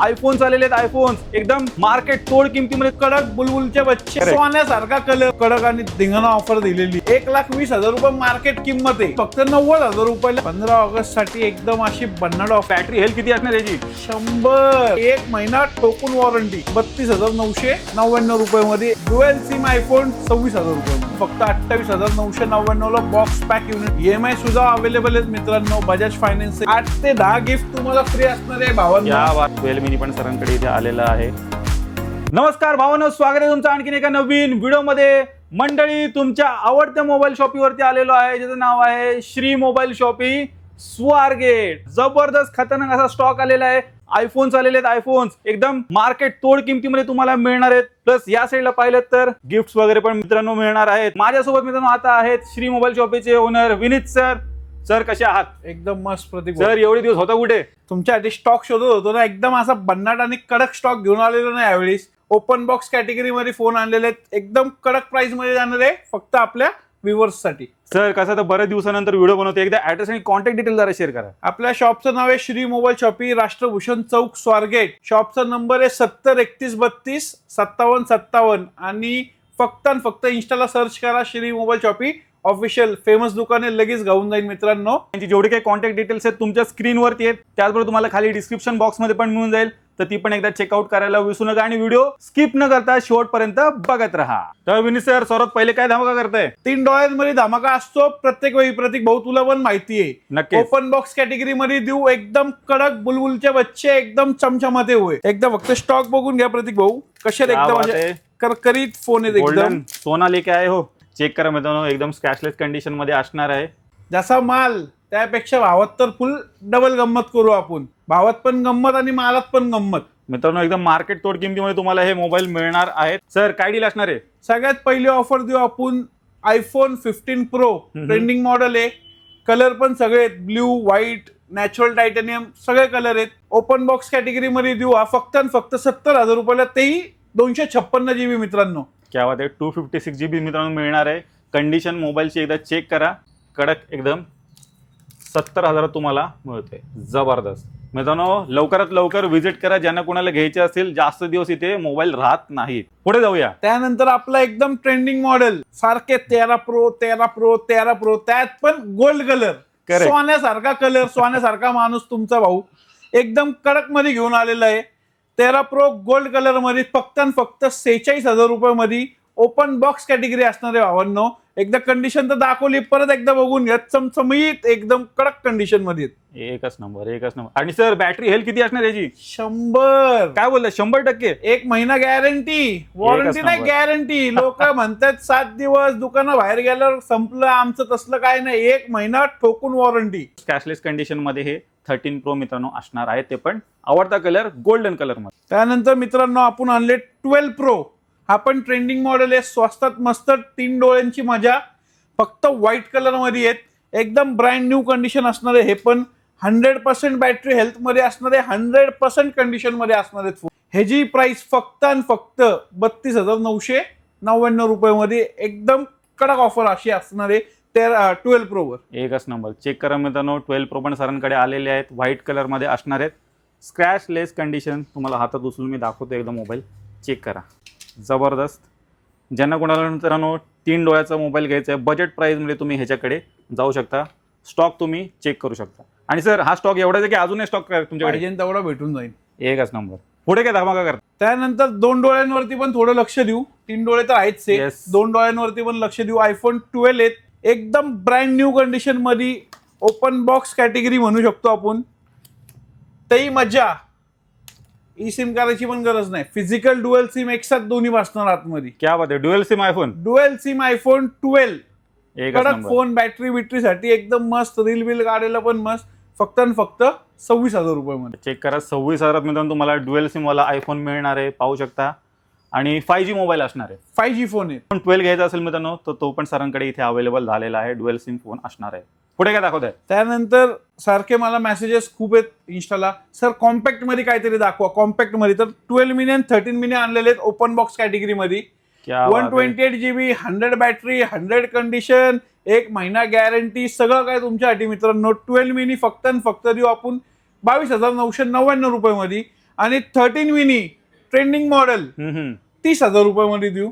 IPhone आलेले आहेत. IPhone एकदम मार्केट तोड किमतीमध्ये कडक बुलबुलचे बच्चे सोन्यासारखा कलर कडक आणि धिंगाणा ऑफर दिलेली 1,20,000 रुपये मार्केट किंमत आहे. फक्त 90,000 रुपयाला 15 ऑगस्ट साठी एकदम अशी भन्नाट ऑफर. बॅटरी हेल्थ किती असणार याची? 100 एक महिना ठोकून वॉरंटी 32,999 रुपये मध्ये. डुएल सिम आयफोन 26,000 रुपये फक्त 28,999 ला बॉक्स पॅक युनिट. EMI सुद्धा अवेलेबल आहेत मित्रांनो. बजाज फायनान्स 8 ते 10 गिफ्ट तुम्हाला फ्री असणार आहे भावांनो. 12 मिनी पण सरांकडे इथे आलेला आहे. नमस्कार भावांनो, स्वागत आहे तुमचं आणखीन एका नवीन व्हिडिओ मध्ये. मंडळी, तुमच्या आवडत्या मोबाईल शॉपीवरती आलेलो आहे, ज्याचं नाव आहे श्री मोबाईल शॉपी स्वारगेट. जबरदस्त खतरनाक असा स्टॉक आलेला आहे. आयफोन्स आलेले आहेत. आयफोन्स एकदम मार्केट तोड किमतीमध्ये तुम्हाला मिळणार आहेत. प्लस या साईडला पाहिलं तर गिफ्ट वगैरे पण मित्रांनो मिळणार आहेत. माझ्यासोबत मित्रांनो आता आहेत श्री मोबाईल शॉपीचे ओनर विनीत सर. सर कसे आहात? एकदम मस्त प्रतीक. सर एवढे दिवस होता कुठे? तुमच्यासाठी स्टॉक शोधत होतो ना. एकदम असा भन्नाट आणि कडक स्टॉक घेऊन आलेलो ना यावेळेस. ओपन बॉक्स कॅटेगरी मध्ये फोन आणलेले आहेत. एकदम कडक प्राइस मध्ये जाणार आहे फक्त आपल्या व्ह्युअर्स साठी. सर कसं तर बऱ्याच दिवसानंतर व्हिडिओ बनवतो, एकदा ऍड्रेस आणि कॉन्टॅक्ट डिटेल जरा शेअर करा. आपल्या शॉपचं नाव आहे श्री मोबाईल शॉपी, राष्ट्रभूषण चौक, स्वारगेट. शॉपचा नंबर आहे 7031325757 आणि फक्त इंस्टाला सर्च करा Shri mobile shoppe official. Famous दुकान आहे, लगेच गाऊन जाईल मित्रांनो. त्यांची जेवढे काही कॉन्टॅक्ट डिटेल्स आहेत तुमच्या स्क्रीनवरती आहेत. त्याचबरोबर तुम्हाला खाली डिस्क्रिप्शन बॉक्स मध्ये पण मिळून जाईल, तर ती पण एकदा चेकआउट करायला विसरू नका आणि व्हिडिओ स्किप न करता शेवटपर्यंत बघत राहा. तर विनीत सर, सर्वात पहिले काय धमाका करताय? $3 धमाका असतो प्रत्येक वेळी. प्रतीक भाऊ तुला पण माहिती आहे. नक्की. ओपन बॉक्स कॅटेगरी मध्ये देऊ एकदम कडक बुलबुलचे बच्चे एकदम चमचमाते होय. एकदा फक्त स्टॉक बघून घ्या प्रतीक भाऊ. कसे एकदम करकरीत फोन आहेत. एकदम सोना लेके आहे हो. चेक करा मित्रांनो, एकदम स्क्रॅचलेस कंडिशन मध्ये असणार आहे. जसा माल त्यापेक्षा भावात तर फुल डबल गंमत करू आपण. भावात पण गंमत आणि मालात पण गंमत. मित्रांनो एकदम मार्केट तोड किमतीमध्ये तुम्हाला हे मोबाईल मिळणार आहेत. सर काय डील असणार आहे? सगळ्यात पहिली ऑफर देऊ आपण आयफोन 15 प्रो. ट्रेंडिंग मॉडेल आहे. कलर पण सगळे ब्ल्यू, व्हाईट, नॅचरल टायटॅनियम सगळे कलर आहेत. ओपन बॉक्स कॅटेगरी मध्ये देऊ हा फक्त 70,000 रुपयाला, तेही 256 GB मित्रांनो. क्या बात आहे. 256 GB मित्रांनो मिळणार आहे. कंडिशन मोबाईलची एकदा चेक करा. कडक एकदम 70,000 तुम्हाला मिळते. जबरदस्त मित्रांनो, लवकरात लवकर व्हिजिट करा ज्यांना कोणाला घ्यायचे असेल. जास्त दिवस इथे मोबाईल राहत नाहीत. पुढे जाऊया. त्यानंतर आपला एकदम ट्रेंडिंग मॉडेल सारखे 13 प्रो, त्यात पण गोल्ड कलर. सोन्यासारखा कलर, सोन्यासारखा माणूस तुमचा भाऊ एकदम कडक मध्ये घेऊन आलेला आहे. 13 प्रो गोल्ड कलर मध्ये फक्त 46,000 रुपये मध्ये. ओपन बॉक्स कॅटेगरी असणार आहे भावांनो. एकदा कंडिशन तर दाखवली, परत एकदा बघून घ्या. चमचमीत एकदम कडक कंडिशन मध्ये. एकच नंबर. आणि सर बॅटरी हेल्थ किती असणार याची? 100. काय बोलला? 100%. एक महिना गॅरंटी. वॉरंटी नाही, गॅरंटी. लोक म्हणतात 7 दिवस दुकाना बाहेर गेल्यावर संपलं. आमचं तसलं काय नाही. एक महिना ठोकून वॉरंटी. कॅशलेस कंडिशन मध्ये हे 13 प्रो मित्रांनो असणार आहे. ते पण आवडता कलर गोल्डन कलर मध्ये. त्यानंतर मित्रांनो आपण आणले 12 प्रो. हा पण ट्रेंडिंग मॉडेल आहे. स्वस्तात मस्त 3 डोळ्यांची मजा. फक्त व्हाईट कलर मध्ये आहेत. एकदम ब्रँड न्यू कंडिशन असणार आहे. हे पण 100% बॅटरी हेल्थ मध्ये असणार आहे. 100% कंडिशन मध्ये असणार आहेत. ह्याची प्राइस फक्त 32,999 रुपये मध्ये. एकदम कडक ऑफर अशी असणार आहे 12 प्रो वर. एकच नंबर. चेक करा मित्रांनो, 12 प्रो पण सरांकडे आलेले आहेत. व्हाईट कलर मध्ये असणार आहेत. स्क्रॅच लेस कंडिशन. तुम्हाला हातात उचलून मी दाखवतो एकदम मोबाईल. चेक करा. जबरदस्त. ज्यांना कोणाला मित्रांनो 3 डोळ्याचा मोबाईल घ्यायचा आहे, बजेट प्राइस मध्ये तुम्ही ह्याच्याकडे जाऊ शकता. स्टॉक तुम्ही चेक करू शकता. आणि सर हा स्टॉक एवढाच आहे की अजूनही स्टॉक तुमच्याकडे? तेवढा भेटून जाईल. एकच नंबर. पुढे काय धमाका करता? त्यानंतर 2 डोळ्यांवरती पण थोडं लक्ष देऊ. 3 डोळे तर आहेच. 2 डोळ्यांवरती पण लक्ष देऊ. आयफोन 12 आहेत. एकदम ब्रँड न्यू कंडिशन मध्ये. ओपन बॉक्स कॅटेगरी म्हणू शकतो आपण. तेही मजा. ई सिम करायची पण गरज नाही. फिजिकल डुएल सिम एकसाथ दोन्ही बसणार आतमध्ये. क्या बात आहे. Dual sim iPhone. Dual sim iPhone 12. कडक फोन. बॅटरी साठी एकदम मस्त. रील बिल काढायला पण मस्त. फक्त 26,000 रुपये मध्ये. चेक करा. 26,000 मित्रांनो तुम्हाला डुएल सिम वाला आयफोन मिळणार आहे. पाहू शकता. आणि 5G मोबाईल असणार आहे. 5G फोन आहे. 12 घ्यायचा असेल मित्रांनो तर तो पण सरांकडे इथे अवेलेबल झालेला आहे. डुएल सिम फोन असणार आहे. पुढे काय दाखवत आहे? त्यानंतर सारखे मला मेसेजेस खूप आहेत इंस्टाला, सर कॉम्पॅक्ट मध्ये काहीतरी दाखवा. कॉम्पॅक्ट मध्ये तर 12 मिनी आणि 13 मिनी आणलेले आहेत ओपन बॉक्स कॅटेगरी मध्ये. 128 GB, 100 बॅटरी, 100 कंडिशन, 1 महिना गॅरंटी, सगळं काय तुमच्यासाठी मित्रांनो. 12 मिनी फक्त देऊ आपण 22,999 रुपये मध्ये. आणि 13 मिनी ट्रेंडिंग मॉडेल 30,000 रुपयामध्ये देऊ.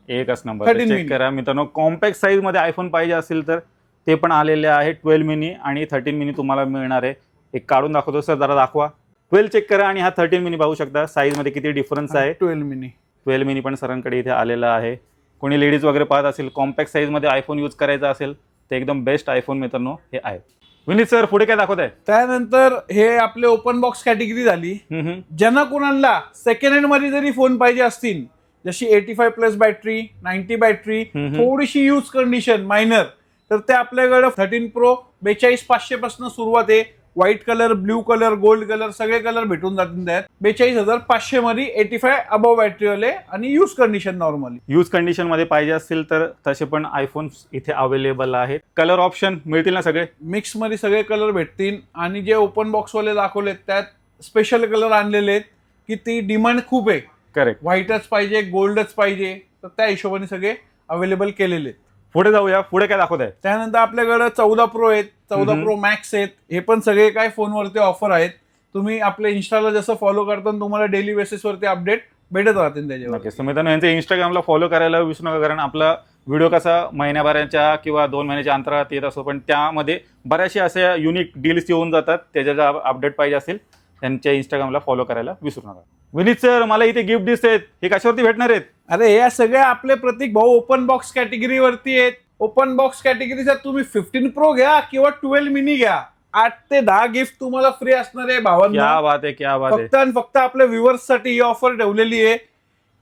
एकच नंबर. 13 check mini. करा मित्रांनो, कॉम्पॅक्ट साईज मध्ये आयफोन पाहिजे असेल तर ते पण आलेले आहे. 12 मिनी आणि 13 मिनी तुम्हाला मिळणार आहे. एक काढून दाखवतो सर, जरा दाखवा. 12 चेक करा आणि हा 13 मिनी पाहू शकता साईज मध्ये किती डिफरन्स आहे. 12 मिनी 12 मिनी पण सरांकडे इथे आलेला आहे. कोणी लेडीज वगैरे पाहत असेल, कॉम्पॅक्ट साईज मध्ये आयफोन यूज करायचा असेल तर एकदम बेस्ट आयफोन मित्रांनो हे आहे. विनीत सर पुढे काय दाखवत आहे? त्यानंतर हे आपले ओपन बॉक्स कॅटेगरी झाली. ज्यांना कुणाला सेकंड हँड मध्ये जरी फोन पाहिजे असतील, जशी 85+ बॅटरी, 90 बॅटरी, थोडीशी यूज कंडिशन मायनर, तर ते आपल्याकडे 13 प्रो 42,500 पासून सुरुवात आहे. White colour, blue colour, gold colour सगळे कलर भेटून जातील त्यात. 42,500 मध्ये 85 अबव बॅटरीवाले आणि use condition normally. Use condition मध्ये पाहिजे असतील तर तसे पण आयफोन इथे अवेलेबल आहेत. कलर ऑप्शन मिळतील ना सगळे? मिक्स मध्ये सगळे कलर भेटतील. आणि जे ओपन बॉक्स वाले दाखवलेत त्यात स्पेशल कलर आणलेले आहेत की ती डिमांड खूप आहे. करेक्ट. व्हाईटच पाहिजे, गोल्डच पाहिजे, तर त्या हिशोबाने सगळे अवेलेबल केलेले आहेत. पुढे जाऊया. पुढे काय दाखवत आहे? त्यानंतर आपल्याकडे 14 प्रो आहेत, 14 प्रो मॅक्स आहेत. हे पण सगळे काय फोनवरती ऑफर आहेत. तुम्ही आपल्या इन्स्टाला जसं फॉलो करता तुम्हाला डेली बेसिसवरती अपडेट भेटत राहतील त्याच्यावर. नक्कीच. मित्रांनो यांचं इंस्टाग्रामला फॉलो करायला विसरू नका, कारण आपला व्हिडिओ कसा महिन्याभराच्या किंवा 2 महिन्याच्या अंतराळात येत असतो, पण त्यामध्ये बऱ्याचशा अशा युनिक डील्स येऊन जातात. त्याच्या अपडेट पाहिजे असेल त्यांच्या इंस्टाग्रामला फॉलो करायला विसरू नका. विनीत सर मला इथे गिफ्ट दिसत आहेत, हे कशावरती भेटणार आहेत? अरे या सगळ्या आपले प्रतीक भाऊ ओपन बॉक्स कॅटेगरीवरती आहेत. ओपन बॉक्स कॅटेगरीचा तुम्ही 15 प्रो घ्या किंवा 12 मिनी घ्या, 8 ते 10 गिफ्ट तुम्हाला फ्री असणार आहे भावांना. क्या बात आहे, क्या बात आहे. फक्त आणि फक्त आपल्या व्ह्युअर्स साठी ही ऑफर ठेवलेली आहे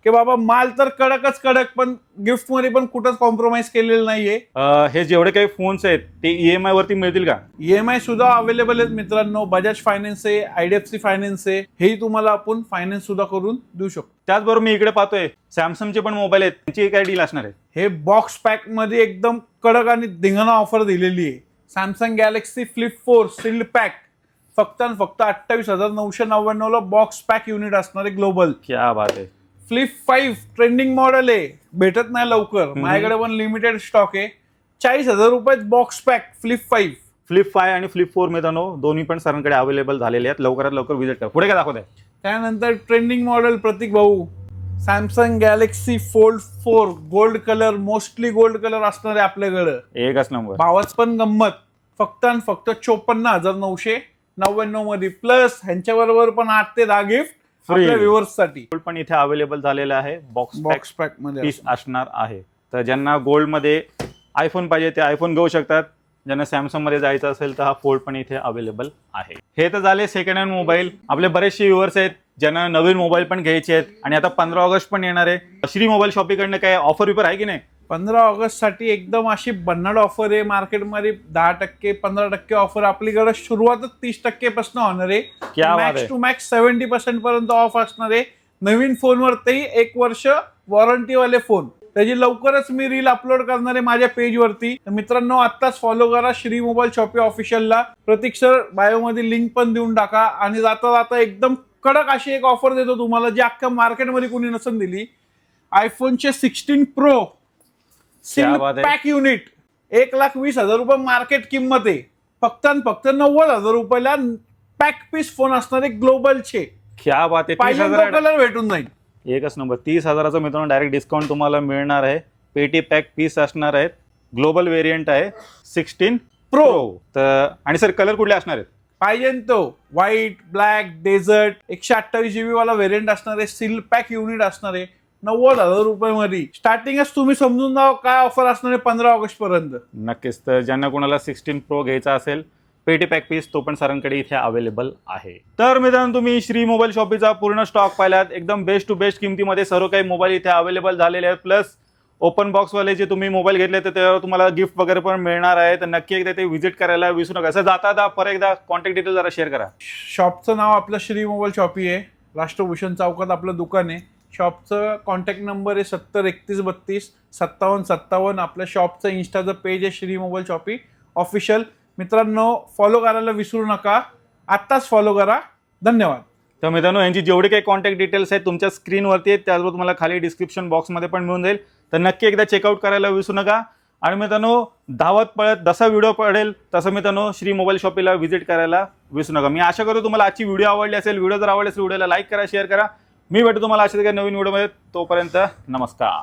की बाबा माल तर कडकच कडक, पण गिफ्ट मध्ये पण कुठंच कॉम्प्रोमाइज केलेलं नाहीये. हे जेवढे काही फोन्स आहेत ते EMI वरती मिळतील का? EMI सुद्धा अवेलेबल आहेत मित्रांनो. बजाज फायनान्स आहे, IDFC फायनान्स आहे, हेही तुम्हाला आपण फायनान्स सुद्धा करून देऊ शकतो. त्याचबरोबर मी इकडे पाहतोय सॅमसंगचे पण मोबाईल आहेत, त्यांची काय डील असणार आहे? हे बॉक्स पॅक मध्ये एकदम कडक आणि धिंगाणा ऑफर दिलेली आहे. Samsung Galaxy Flip 4 sealed pack फक्त आणि फक्त 28,999 ला बॉक्स पॅक युनिट असणार आहे ग्लोबल. क्या बात आहे. फ्लिप 5 ट्रेंडिंग मॉडेल आहे, भेटत नाही लवकर, माझ्याकडे पण लिमिटेड स्टॉक आहे. 40,000 रुपयात बॉक्स पॅक फ्लिप 5. फ्लिप 5 आणि फ्लिप 4 मित्रांनो दोन्ही पण सरांकडे अवेलेबल झालेले आहेत. लवकरात लवकर विजिट करा. पुढे काय दाखवत आहे? त्यानंतर ट्रेंडिंग मॉडेल प्रतीक भाऊ Samsung Galaxy fold 4 gold colour, mostly gold colour असणार आहे आपल्याकडं. एकच नंबर. भावाच पण गंमत, फक्त आणि फक्त 54,999 मध्ये, प्लस ह्यांच्याबरोबर पण 8 ते 10 गिफ्ट आपल्या व्ह्युअर्स साठी पण इथे अवेलेबल झालेलं आहे. बॉक्स पॅक मध्ये पीस असणार आहे. तर ज्यांना गोल्ड मध्ये आयफोन पाहिजे ते आयफोन घेऊ शकतात. ज्यांना सॅमसंग मध्ये जायचं असेल तर हा फोल्ड पण इथे अवेलेबल आहे. हे तर झाले सेकंड हँड मोबाईल. आपले बरेचसे व्ह्युअर्स आहेत ज्यांना नवीन मोबाईल पण घ्यायचे आहेत आणि आता 15 ऑगस्ट पण येणार आहे. श्री मोबाईल शॉपीकडनं काय ऑफर विफर आहे की नाही? 15 ऑगस्ट साठी एकदम अशी भन्नाट ऑफर आहे. मार्केटमध्ये 10%, 15% ऑफर आपल्याकडे सुरुवातच 30% पासून होणार आहे. मॅक्स टू मॅक्स 70% पर्यंत ऑफ असणार आहे. नवीन फोनवरती 1 वर्ष वॉरंटी वाले फोन. त्याची लवकरच मी रील अपलोड करणार आहे माझ्या पेजवरती. मित्रांनो आत्ताच फॉलो करा श्री मोबाईल शॉपी ऑफिशियलला. प्रतीक सर बायो मध्ये लिंक पण देऊन टाका. आणि जाता जाता एकदम कडक अशी एक ऑफर देतो तुम्हाला जी अख्ख्या मार्केटमध्ये कोणी नसून दिली. आयफोनचे 16 प्रो पॅक युनिट 1,20,000 रुपये मार्केट किंमत आहे. फक्त आणि फक्त 90,000 रुपयाला पॅक पीस फोन असणार आहे ग्लोबलचे. क्या बात आहे. कलर भेटून जाईल. एकच नंबर. 30,000चा मित्रांनो डायरेक्ट डिस्काउंट तुम्हाला मिळणार आहे. पेटी पॅक पीस असणार आहेत. ग्लोबल व्हेरियंट आहे 16 प्रो. तर आणि सर कलर कुठले असणार आहेत? पाहिजे तो व्हाईट, ब्लॅक, डेझर्ट. 128 GB वाला व्हेरियंट असणार आहे. सील पॅक युनिट असणार आहे 90,000 रुपयामध्ये. स्टार्टिंगच तुम्ही समजून जावा काय ऑफर असणार आहे 15 ऑगस्ट पर्यंत. नक्कीच. तर ज्यांना कोणाला 16 प्रो घ्यायचा असेल पेटी पॅक पीस तो पण सरांकडे इथे अवेलेबल आहे. तर मित्रांनो तुम्ही श्री मोबाईल शॉपीचा पूर्ण स्टॉक पाहिलात. एकदम बेस्ट टू बेस्ट किमतीमध्ये सर्व काही मोबाईल इथे अवेलेबल झालेले आहेत. प्लस ओपन बॉक्स वाले जे तुम्ही मोबाईल घेतले तर त्यावर तुम्हाला गिफ्ट वगैरे पण मिळणार आहे. तर नक्की एकदा ते व्हिजिट करायला विसरू नका. सर जाता परत एकदा कॉन्टॅक्ट डिटेल जरा शेअर करा. शॉपचं नाव आपलं श्री मोबाईल शॉपी आहे. राष्ट्रभूषण चौकात आपलं दुकान आहे. शॉपचं कॉन्टॅक्ट नंबर आहे 7031325757. आपल्या शॉपचं इन्स्टाचं पेज आहे श्री मोबाईल शॉपी ऑफिशियल. मित्रांनो फॉलो करायला विसरू नका. आत्ताच फॉलो करा. धन्यवाद. तर मित्रांनो यांची जेवढे काही कॉन्टॅक्ट डिटेल्स आहेत तुमच्या स्क्रीनवरती आहेत. त्याचबरोबर तुम्हाला खाली डिस्क्रिप्शन बॉक्समध्ये पण मिळून जाईल. तर नक्की एकदा चेकआउट करायला विसरू नका. आणि मित्रांनो धावत पळत जसा व्हिडिओ पडेल तसं मित्रांनो श्री मोबाईल शॉपीला व्हिजिट करायला विसरू नका. मी आशा करतो तुम्हाला आजची व्हिडिओ आवडली असेल. व्हिडिओ जर आवडली असेल व्हिडिओला लाईक करा, शेअर करा. मी भेटतो तुम्हाला अशाच काही नवीन व्हिडिओमध्ये. तोपर्यंत नमस्कार.